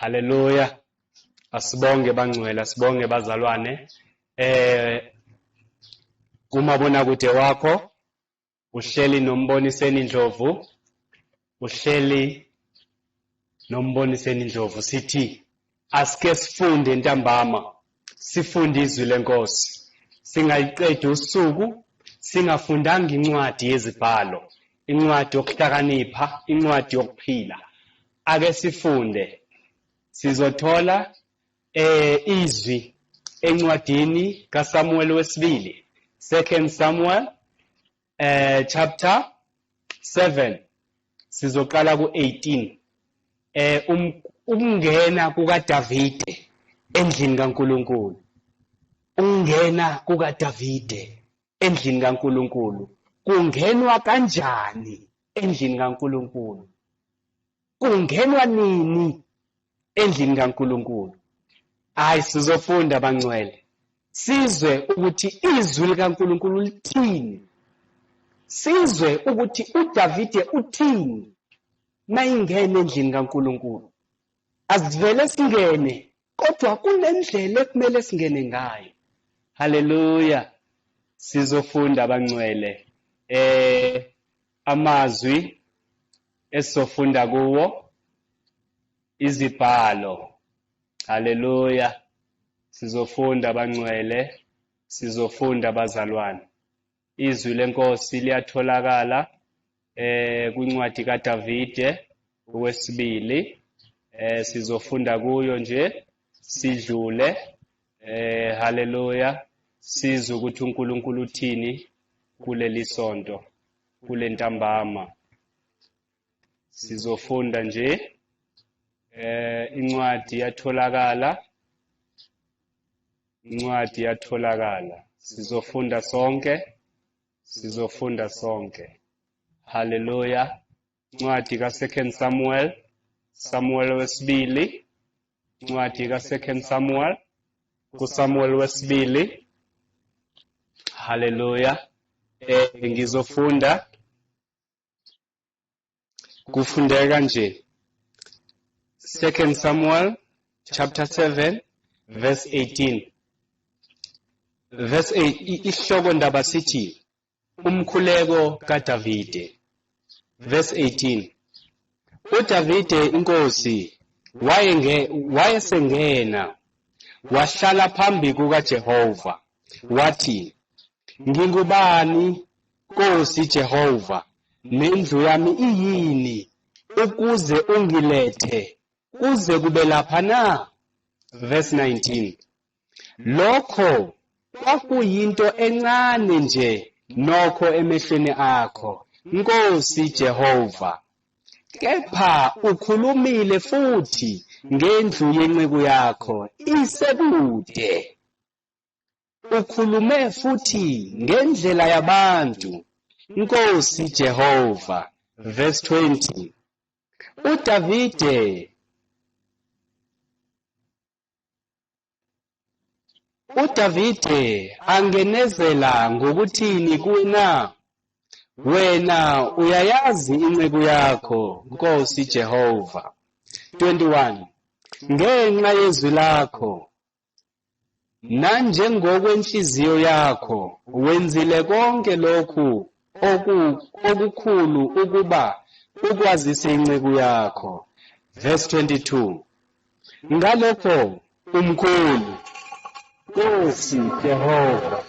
Haleluya. Asibonge bangcwele, asibonge bazalwane. Kumabonakude wakho uhleli nomboniseni Ndlovu, uhleli nomboniseni Ndlovu. Sithi asike sifunde ntambama, sifunde izwi lenkosi. Singayiqedi usuku singafundanga incwadi yezibhalo, incwadi yokuhlakanipha, incwadi yokuphila. Ake sifunde. Sizothola izwi encwadini kaSamuel wesibili, 2 Samuel chapter 7. Sizoqala ku-18. Ukungena kukaDavide endlini kaNkulunkulu. Ukungena kukaDavide endlini kaNkulunkulu. Kungenwa kanjani endlini kaNkulunkulu? Kungenwa nini endlini kaNkulunkulu? Hayi, sizofunda bangcwele. Sizwe ukuthi izwi likaNkulunkulu lithini. Sizwe ukuthi uDavide uthini mayingena endlini kaNkulunkulu. Asivele singene, kodwa kunendlela ekumele singene ngayo. Haleluya. Sizofunda bangcwele amazwi esizofunda kuwo izibhalo. Haleluya. Sizofunda bangcwele, sizofunda bazalwane. Izwi lenkosi liyatholakala kwincwadi kaDavide wesibili. Sizofunda kuyo nje sidlule. Haleluya. Sizwe ukuthi uNkulunkulu uthini kuleli sonto, kule ntambama. Sizofunda nje incwadi yatholakala, incwadi yatholakala. Sizofunda sonke, sizofunda sonke. Haleluya. Incwadi ka2 Samuel, Samuel wesibili, incwadi ka2 Samuel, kuSamuel wesibili. Haleluya. Ngizofunda kufundeka nje 2 Samuel chapter 7 verse 18. Verse 8, isihloko ndaba sithi umkhuleko kaDavide. Verse 18. uDavide inkosi wayesengena wahlala phambi kukaJehova wathi, ngingubani Nkosi Jehova, nendlu yami iyini ukuze ungilethe kuze kube lapha na? Verse 19. Lokho kwakuyinto encane nje nokho emehlweni akho, Nkosi Jehova. Kepha ukhulumile futhi ngendlu yenceku yakho isekude. Ukhulume futhi ngendlela yabantu, Nkosi Jehova. Verse 20. uDavide angenezela ngokuthini kuwena? Wena uyayazi inceku yakho, Nkosi Jehova. 21. Ngenxa yezwi lakho nanjengokwenhliziyo yakho wenzile konke lokhu okukhulu ukuba ukwazise inceku yakho. Verse 22. Ngalokho umkhulu, Nkosi Jehova,